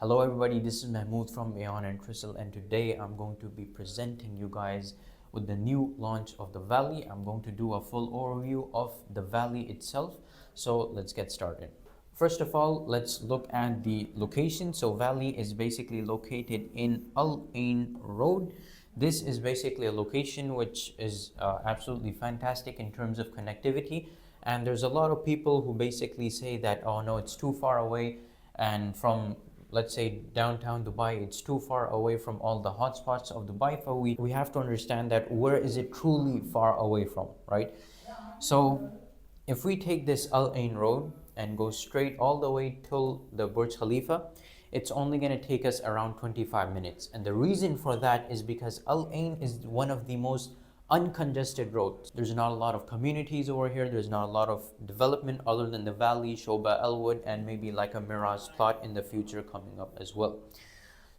Hello everybody, this is Mahmoud from Aeon and Crystal, and today I'm going to be presenting you guys with the new launch of the Valley. I'm going to do a full overview of the Valley itself. So let's get started. First of all, let's look at the location. So Valley is basically located in Al Ain Road. This is basically a location which is absolutely fantastic in terms of connectivity. And there's a lot of people who basically say that, oh no, it's too far away, and from, let's say, downtown Dubai, it's too far away from all the hotspots of Dubai. But we have to understand that where is it truly far away from, right? So if we take this Al Ain Road and go straight all the way till the Burj Khalifa, it's only going to take us around 25 minutes. And the reason for that is because Al Ain is one of the most uncongested roads. There's not a lot of communities over here. There's not a lot of development other than the Valley, Sobha, Elwood, and maybe like a Mirage plot in the future coming up as well.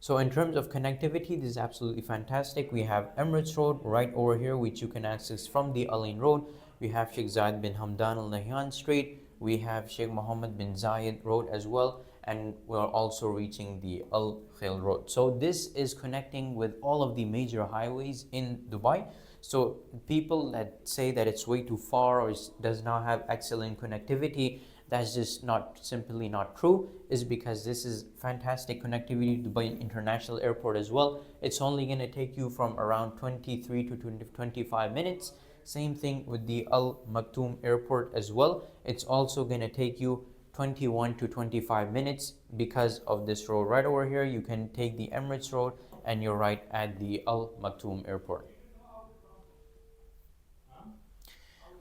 So in terms of connectivity, this is absolutely fantastic. We have Emirates Road right over here, which you can access from the Al Ain Road. We have Sheikh Zayed bin Hamdan Al Nahyan Street. We have Sheikh Mohammed bin Zayed Road as well. And we're also reaching the Al Khail Road. So this is connecting with all of the major highways in Dubai. So people that say that it's way too far or does not have excellent connectivity, that's just simply not true, is because this is fantastic connectivity to Dubai International Airport as well. It's only going to take you from around 23 to 25 minutes. Same thing with the Al Maktoum Airport as well. It's also going to take you 21 to 25 minutes because of this road right over here. You can take the Emirates Road and you're right at the Al Maktoum Airport.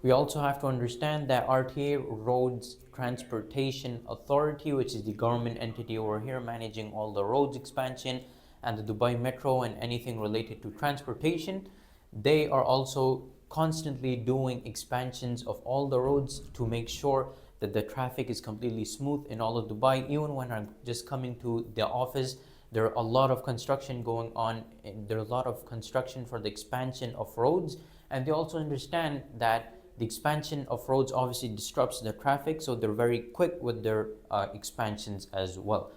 We also have to understand that RTA, Roads Transportation Authority, which is the government entity over here managing all the roads expansion, and the Dubai Metro and anything related to transportation, they are also constantly doing expansions of all the roads to make sure that the traffic is completely smooth in all of Dubai. Even when I'm just coming to the office, there are a lot of construction going on, and there are a lot of construction for the expansion of roads. And they also understand that the expansion of roads obviously disrupts the traffic, so they're very quick with their expansions as well.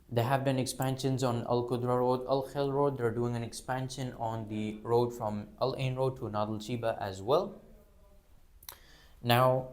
They have done expansions on Al Qudra Road, Al Khail Road. They're doing an expansion on the road from Al Ain Road to Nadal Shiba as well. Now,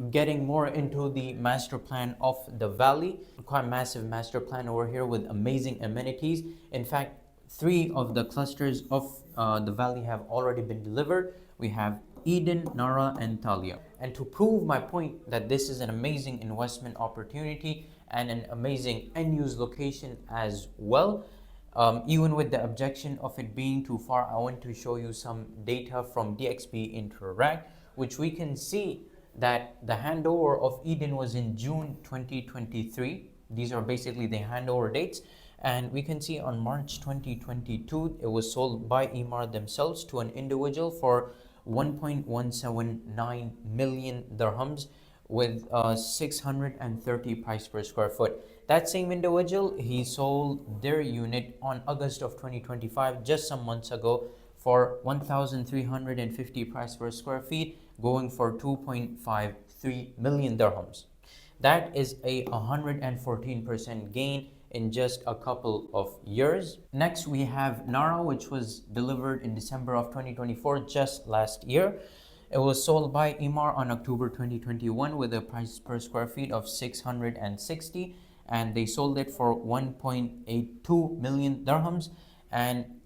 getting more into the master plan of the Valley, quite massive master plan over here with amazing amenities. In fact, 3 of the clusters of the Valley have already been delivered. We have Eden, Nara, and Talia. And to prove my point that this is an amazing investment opportunity and an amazing end-use location as well, even with the objection of it being too far, I want to show you some data from DXB Interact, which we can see that the handover of Eden was in June 2023. These are basically the handover dates. And we can see on March 2022, it was sold by Emaar themselves to an individual for 1.179 million dirhams with 630 price per square foot. That same individual, he sold their unit on August of 2025, just some months ago, for 1,350 price per square feet, going for 2.53 million dirhams. That is a 114% gain in just a couple of years. Next, we have Nara, which was delivered in December of 2024, just last year. It was sold by Emaar on October 2021 with a price per square feet of 660, and they sold it for 1.82 million dirhams. And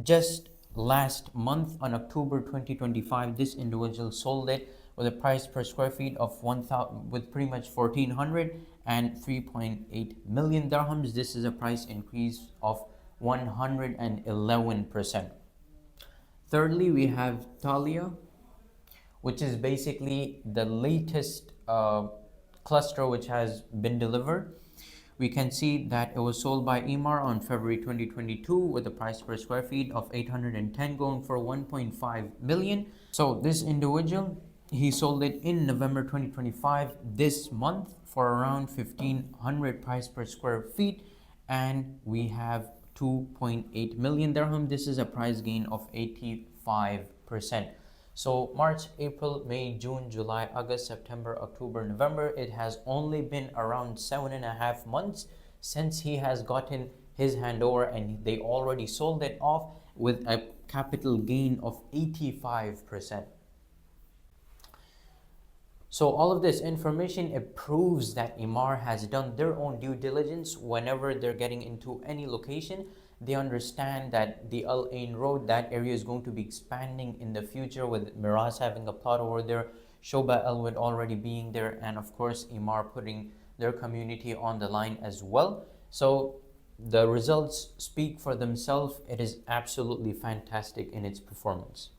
just last month on October 2025, this individual sold it with a price per square feet of 1,000, with pretty much 1,400 and 3.8 million dirhams. This is a price increase of 111%. Thirdly, we have Talia, which is basically the latest cluster which has been delivered. We can see that it was sold by Emaar on February 2022 with a price per square feet of 810, going for 1.5 million. So this individual, he sold it in November 2025, this month, for around 1,500 price per square feet, and we have 2.8 million dirham. This is a price gain of 85%. So March, April, May, June, July, August, September, October, November, it has only been around 7.5 months since he has gotten his handover, and they already sold it off with a capital gain of 85%. So all of this information, it proves that Emaar has done their own due diligence. Whenever they're getting into any location, they understand that the Al Ain Road, that area is going to be expanding in the future, with Miraz having a plot over there, Sobha, Elwood already being there, and of course Emaar putting their community on the line as well. So the results speak for themselves. It is absolutely fantastic in its performance.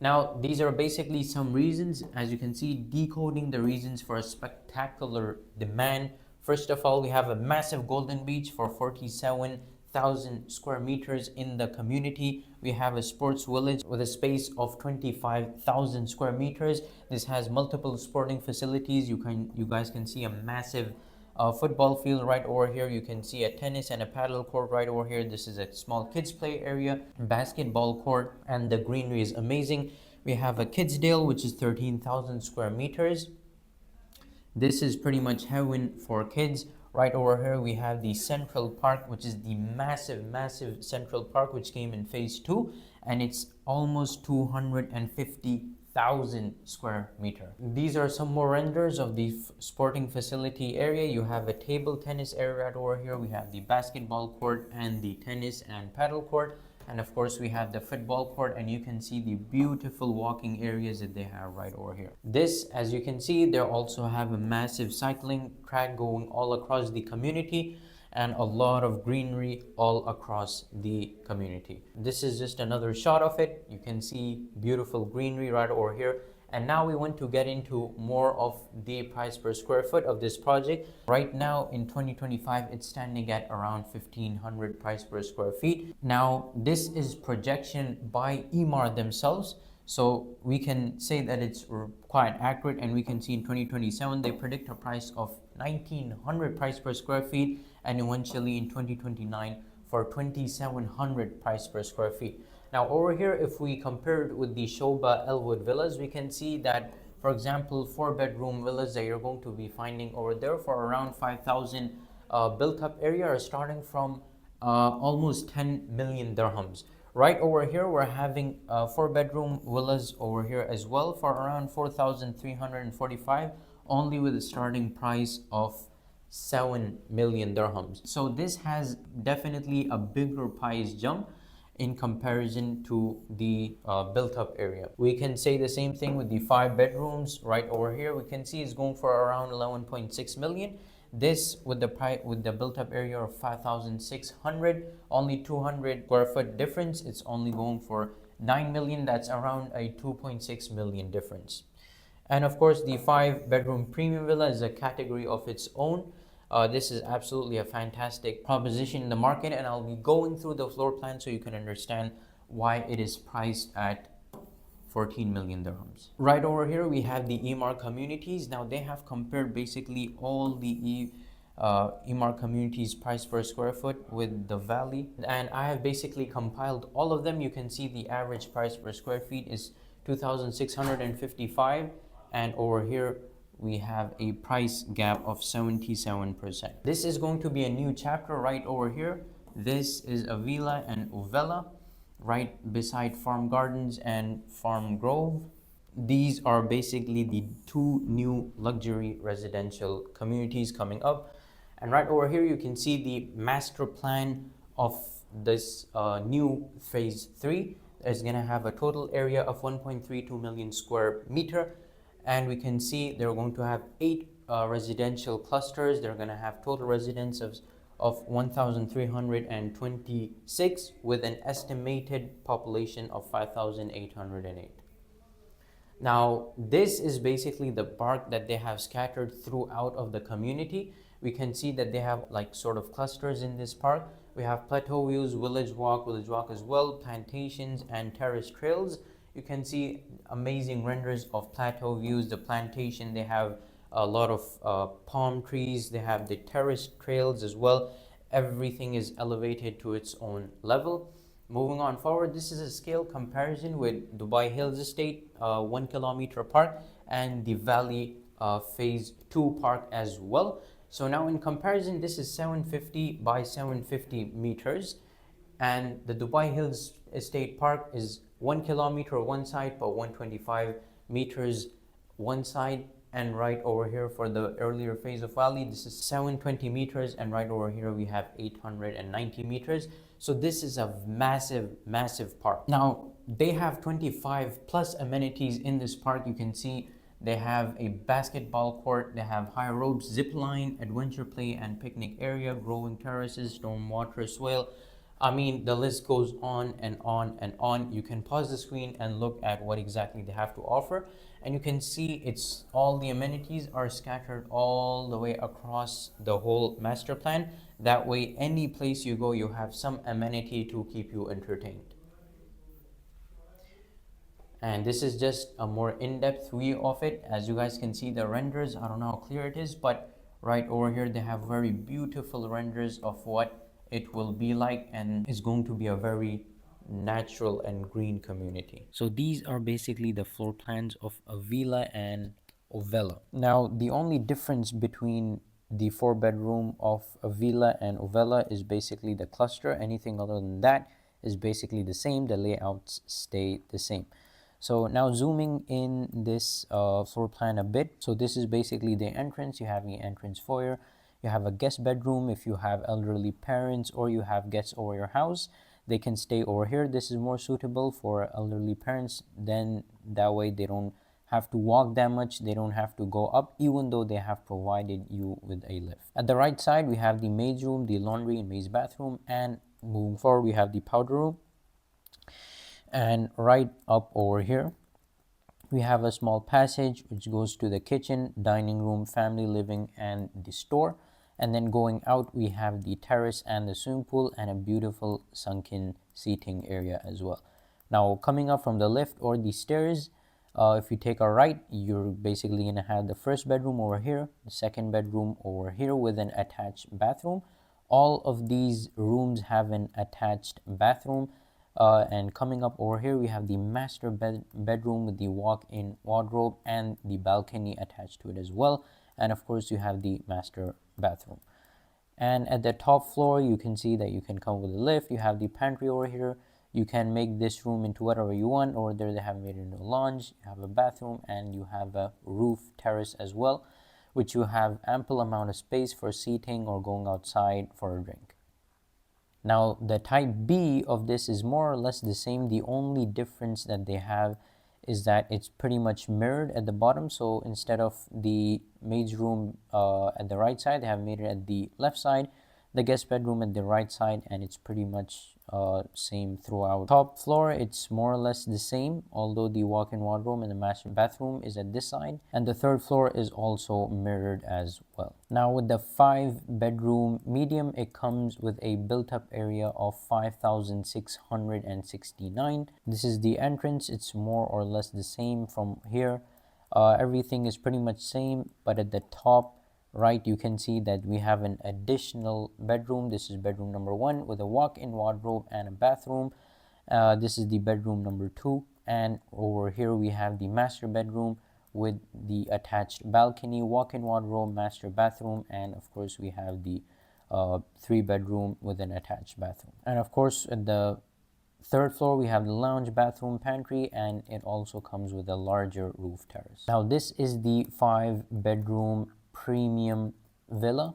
Now, these are basically some reasons, as you can see, decoding the reasons for a spectacular demand. First of all, we have a massive golden beach for 47,000 square meters in the community. We have a sports village with a space of 25,000 square meters. This has multiple sporting facilities. You guys can see a massive football field right over here. You can see a tennis and a paddle court right over here. This is a small kids play area, basketball court, and the greenery is amazing. We have a Kidsdale, which is 13,000 square meters. This is pretty much heaven for kids. Right over here we have the Central Park, which is the massive Central Park, which came in phase 2, and it's almost 250,000 square meter. These are some more renders of the sporting facility area. You have a table tennis area right over here. We have the basketball court and the tennis and paddle court, and of course we have the football court, and you can see the beautiful walking areas that they have right over here. This, as you can see, they also have a massive cycling track going all across the community, and a lot of greenery all across the community. This is just another shot of it. You can see beautiful greenery right over here. And now we want to get into more of the price per square foot of this project. Right now in 2025, it's standing at around 1,500 price per square feet. Now, this is projection by Emaar themselves, so we can say that it's quite accurate, and we can see in 2027 they predict a price of 1,900 price per square feet, and eventually in 2029 for 2,700 price per square feet. Now over here, if we compare it with the Sobha Elwood villas, we can see that, for example, 4-bedroom villas that you're going to be finding over there for around 5,000 built up area are starting from almost 10 million dirhams. Right over here, we're having 4-bedroom villas over here as well for around 4,345, only with a starting price of 7 million dirhams. So this has definitely a bigger price jump in comparison to the built up area. We can say the same thing with the 5 bedrooms right over here. We can see it's going for around 11.6 million. This with the built up area of 5,600, only 200 square foot difference. It's only going for 9 million. That's around a 2.6 million difference. And of course, the 5-bedroom premium villa is a category of its own. This is absolutely a fantastic proposition in the market, and I'll be going through the floor plan so you can understand why it is priced at 14 million dirhams. Right over here we have the Emaar communities. Now they have compared basically all the Emaar communities price per square foot with the valley, and I have basically compiled all of them. You can see the average price per square feet is 2,655, and over here we have a price gap of 77%. This is going to be a new chapter right over here. This is Avelia and Ovelle, right beside Farm Gardens and Farm Grove. These are basically the 2 new luxury residential communities coming up. And right over here you can see the master plan of this new phase 3. It's going to have a total area of 1.32 million square meter. And we can see they're going to have 8 residential clusters. They're going to have total residents of 1,326 with an estimated population of 5,808. Now, this is basically the park that they have scattered throughout of the community. We can see that they have like sort of clusters in this park. We have plateau views, village walk as well, plantations and terrace trails. You can see amazing renders of plateau views, the plantation. They have a lot of palm trees. They have the terrace trails as well. Everything is elevated to its own level. Moving on forward, this is a scale comparison with Dubai Hills Estate, 1 kilometer park, and the Valley Phase 2 park as well. So now in comparison, this is 750 by 750 meters, and the Dubai Hills Estate Park is 1 kilometer one side, but 125 meters one side. And right over here for the earlier phase of Valley, this is 720 meters, and right over here we have 890 meters. So this is a massive park. Now they have 25 plus amenities in this park. You can see they have a basketball court, they have high ropes, zip line, adventure play and picnic area, growing terraces, storm water swale. I mean, the list goes on and on and on. You can pause the screen and look at what exactly they have to offer, and you can see it's all the amenities are scattered all the way across the whole master plan. That way, any place you go, you have some amenity to keep you entertained. And this is just a more in-depth view of it. As you guys can see the renders, I don't know how clear it is, but right over here they have very beautiful renders of what it will be like, and it's going to be a very natural and green community. So these are basically the floor plans of Avelia and Ovelle. Now the only difference between the 4 bedroom of Avelia and Ovelle is basically the cluster. Anything other than that is basically the same. The layouts stay the same. So now zooming in this floor plan a bit. So this is basically the entrance. You have the entrance foyer. You have a guest bedroom. If you have elderly parents or you have guests over your house, they can stay over here. This is more suitable for elderly parents. Then that way they don't have to walk that much. They don't have to go up, even though they have provided you with a lift. At the right side, we have the maid's room, the laundry and maid's bathroom. And moving forward, we have the powder room. And right up over here we have a small passage which goes to the kitchen, dining room, family living and the store. And then going out we have the terrace and the swimming pool and a beautiful sunken seating area as well. Now coming up from the lift or the stairs, if you take a right, you're basically going to have the first bedroom over here, the second bedroom over here with an attached bathroom. All of these rooms have an attached bathroom. And coming up over here we have the master bedroom with the walk-in wardrobe and the balcony attached to it as well. And of course you have the master bathroom. And at the top floor you can see that you can come with a lift. You have the pantry over here. You can make this room into whatever you want. Over there they have made it into a lounge. You have a bathroom and you have a roof terrace as well, which you have ample amount of space for seating or going outside for a drink. Now the type B of this is more or less the same. The only difference that they have is that it's pretty much mirrored at the bottom. So instead of the maid's room at the right side, they have made it at the left side, the guest bedroom at the right side, and it's pretty much same throughout. Top floor, it's more or less the same, although the walk-in wardrobe and the master bathroom is at this side, and the third floor is also mirrored as well. Now with the 5-bedroom medium, it comes with a built-up area of 5,669. This is the entrance. It's more or less the same from here. Everything is pretty much same, but at the top right you can see that we have an additional bedroom. This is bedroom number 1 with a walk-in wardrobe and a bathroom. This is the bedroom number 2, and over here we have the master bedroom with the attached balcony, walk-in wardrobe, master bathroom, and of course we have the 3-bedroom with an attached bathroom. And of course at the third floor we have the lounge, bathroom, pantry, and it also comes with a larger roof terrace. Now this is the 5-bedroom premium villa,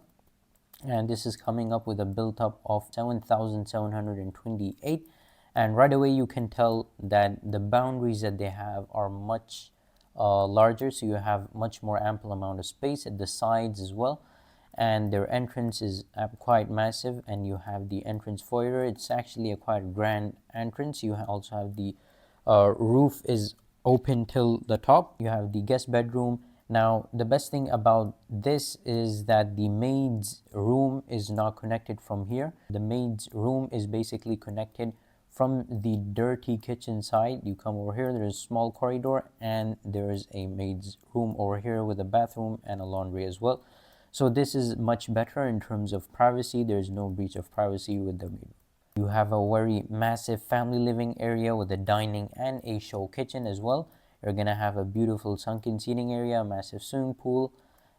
and this is coming up with a built-up of 7,728. And right away you can tell that the boundaries that they have are much larger, so you have much more ample amount of space at the sides as well. And their entrance is quite massive, and you have the entrance foyer. It's actually a quite grand entrance. You also have the roof is open till the top. You have the guest bedroom. Now the best thing about this is that the maid's room is not connected from here. The maid's room is basically connected from the dirty kitchen side. You come over here, there's a small corridor, and there is a maid's room over here with a bathroom and a laundry as well. So this is much better in terms of privacy. There's no breach of privacy with the maid. You have a very massive family living area with a dining and a show kitchen as well. You're gonna have a beautiful sunken seating area, a massive swimming pool.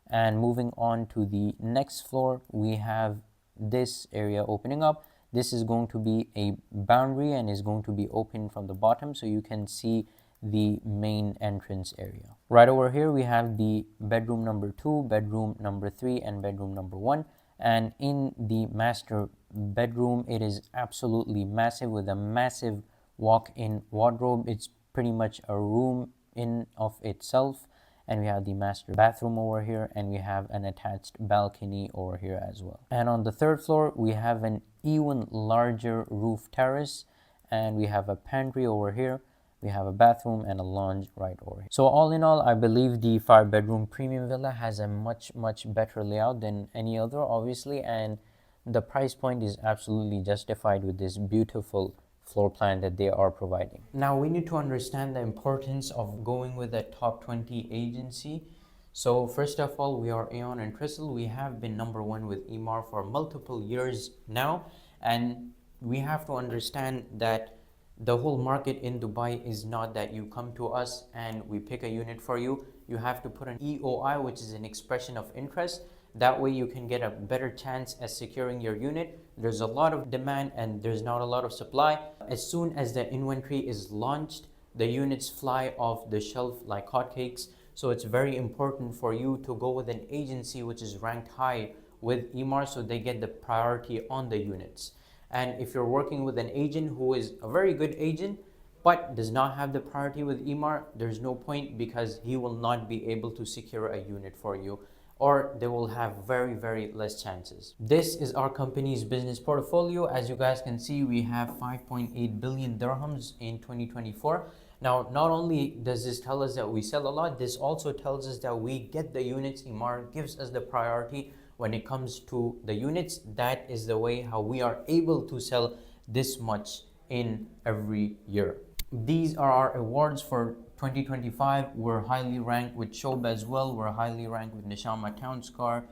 And moving on to the next floor, we have this area opening up. This is going to be a boundary and is going to be open from the bottom, so you can see the main entrance area. Right over here we have the bedroom number 2, bedroom number 3, and bedroom number 1. And in the master bedroom, it is absolutely massive with a massive walk-in wardrobe. It's pretty much a room in of itself. And we have the master bathroom over here, and we have an attached balcony over here as well. And on the third floor we have an even larger roof terrace, and we have a pantry over here. We have a bathroom and a lounge right over here. So all in all, I believe the 5-bedroom premium villa has a much better layout than any other, obviously, and the price point is absolutely justified with this beautiful floor plan that they are providing. Now we need to understand the importance of going with a top 20 agency. So first of all, we are Aeon and Crystal. We have been number 1 with Emaar for multiple years now, and we have to understand that the whole market in Dubai is not that you come to us and we pick a unit for you. You have to put an EOI, which is an expression of interest. That way you can get a better chance at securing your unit. There's a lot of demand and there's not a lot of supply. As soon as the inventory is launched, the units fly off the shelf like hotcakes. So it's very important for you to go with an agency which is ranked high with Emaar, so they get the priority on the units. And if you're working with an agent who is a very good agent but does not have the priority with Emaar, there's no point, because he will not be able to secure a unit for you, or they will have very less chances. This is our company's business portfolio. As you guys can see, we have 5.8 billion dirhams in 2024. Now, not only does this tell us that we sell a lot, this also tells us that we get the units. Emaar gives us the priority when it comes to the units. That is the way how we are able to sell this much in every year. These are our awards for 2025. We're highly ranked with Sobha as well. We're highly ranked with Nishama Town Scar,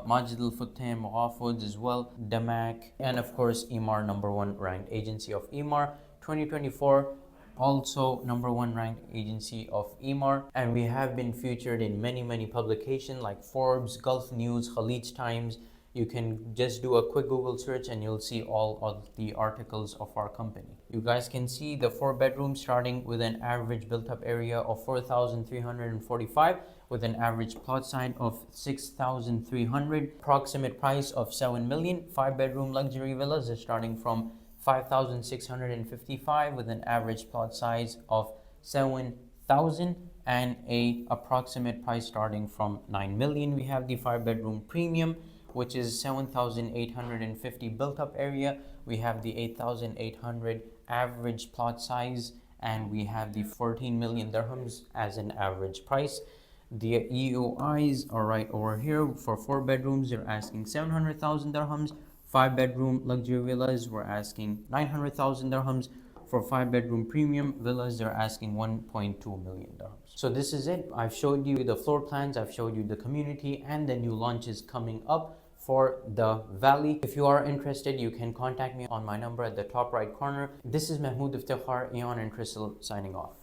Majid Al Futtaim, Ghafud as well, Damak, and of course Emaar, number 1 ranked agency of Emaar 2024. Also number 1 ranked agency of Emaar, and we have been featured in many publications like Forbes, Gulf News, Khalij Times. You can just do a quick Google search and you'll see all of the articles of our company. You guys can see the 4 bedrooms starting with an average built up area of 4,345 with an average plot size of 6,300, approximate price of 7 million. 5-bedroom luxury villas are starting from 5,655 with an average plot size of 7,000 and a approximate price starting from 9 million. We have the 5-bedroom premium, which is 7,850 built up area. We have the 8,800 average plot size, and we have the 14 million dirhams as an average price. The EOIs are right over here. For 4 bedrooms, they're asking 700,000 dirhams. 5-bedroom luxury villas, we're asking 900,000 dirhams. For 5-bedroom premium villas, they're asking 1.2 million dirhams. So this is it. I've showed you the floor plans, I've showed you the community and the new launches coming up for the Valley. If you are interested, you can contact me on my number at the top right corner. This is Mahmoud Iftikhar, Aeon and Crystal signing off.